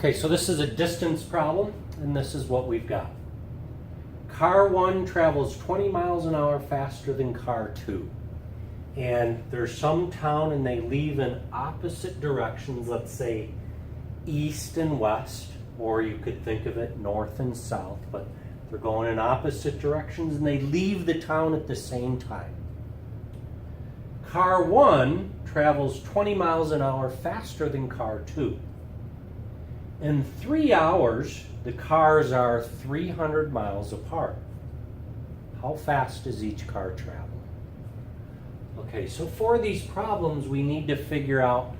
Okay, so this is a distance problem, and this is what we've got. Car 1 travels 20 miles an hour faster than car 2. And there's some town and they leave in opposite directions, let's say east and west, or you could think of it north and south, but they're going in opposite directions and they leave the town at the same time. Car 1 travels 20 miles an hour faster than car 2. In 3 hours, the cars are 300 miles apart. How fast does each car travel? Okay, so for these problems, we need to figure out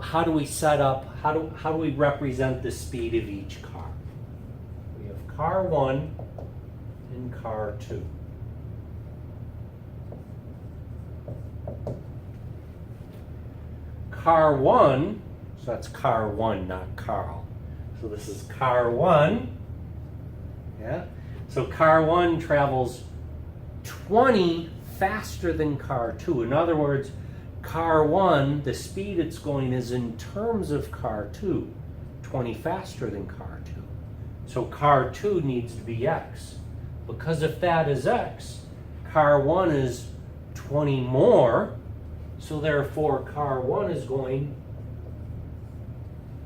how do we set up, how do we represent the speed of each car? We have car 1 and car 2. Car 1, so that's car 1, not Carl. So this is car 1. Yeah? So car 1 travels 20 faster than car 2. In other words, car 1, the speed it's going is in terms of car 2, 20 faster than car 2. So car 2 needs to be x. Because if that is x, car 1 is 20 more, so therefore car 1 is going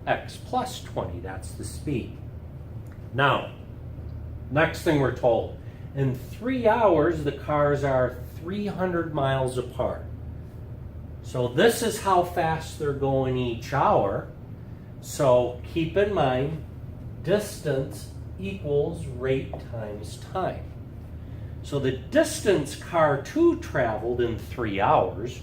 x plus 20. That's the speed. Now, next thing we're told, in 3 hours the cars are 300 miles apart. So this is how fast they're going each hour. So keep in mind, distance equals rate times time. So the distance car 2 traveled in 3 hours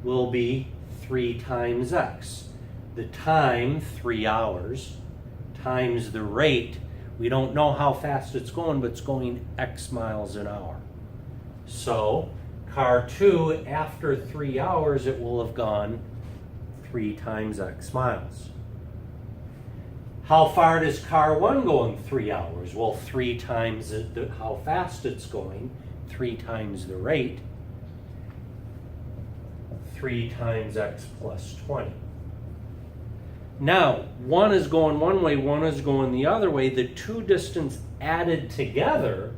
will be 3 times x. The time, 3 hours, times the rate. We don't know how fast it's going, but it's going x miles an hour. So car 2, after 3 hours, it will have gone 3 times x miles. How far does car 1 go in 3 hours? Well, 3 times how fast it's going, 3 times the rate, 3 times x plus 20. Now, one is going one way, one is going the other way. The two distance added together,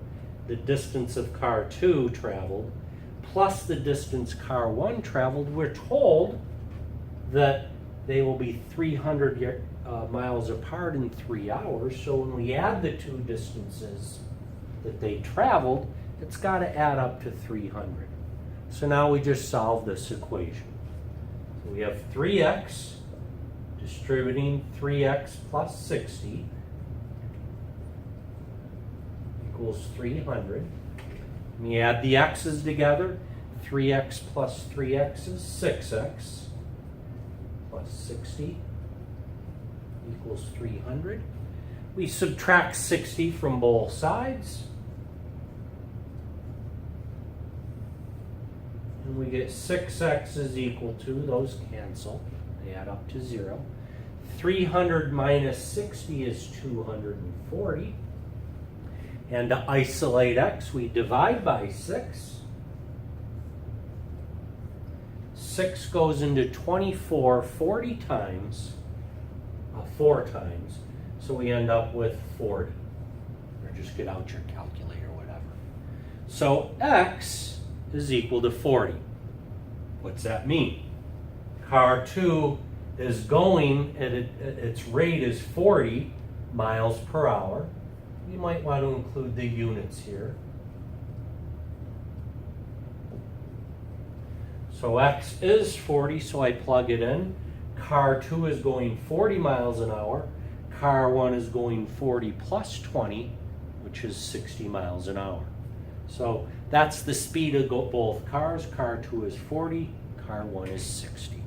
the distance of car 2 traveled, plus the distance car 1 traveled, we're told that they will be 300 miles apart in 3 hours. So when we add the two distances that they traveled, it's got to add up to 300. So now we just solve this equation. So we have 3x distributing 3x plus 60 equals 300. When you add the x's together, 3x plus 3x is 6x plus 60 equals 300. We subtract 60 from both sides, and we get 6x is equal to, those cancel, they add up to 0. 300 minus 60 is 240. And to isolate x, we divide by 6. 6 goes into 24 40 times, 4 times, so we end up with 40. Or just get out your calculator, whatever. So x is equal to 40. What's that mean? Car 2 is going at its rate is 40 miles per hour. You might want to include the units here. So x is 40, so I plug it in. Car 2 is going 40 miles an hour. Car 1 is going 40 plus 20, which is 60 miles an hour. So that's the speed of both cars. Car 2 is 40, car 1 is 60.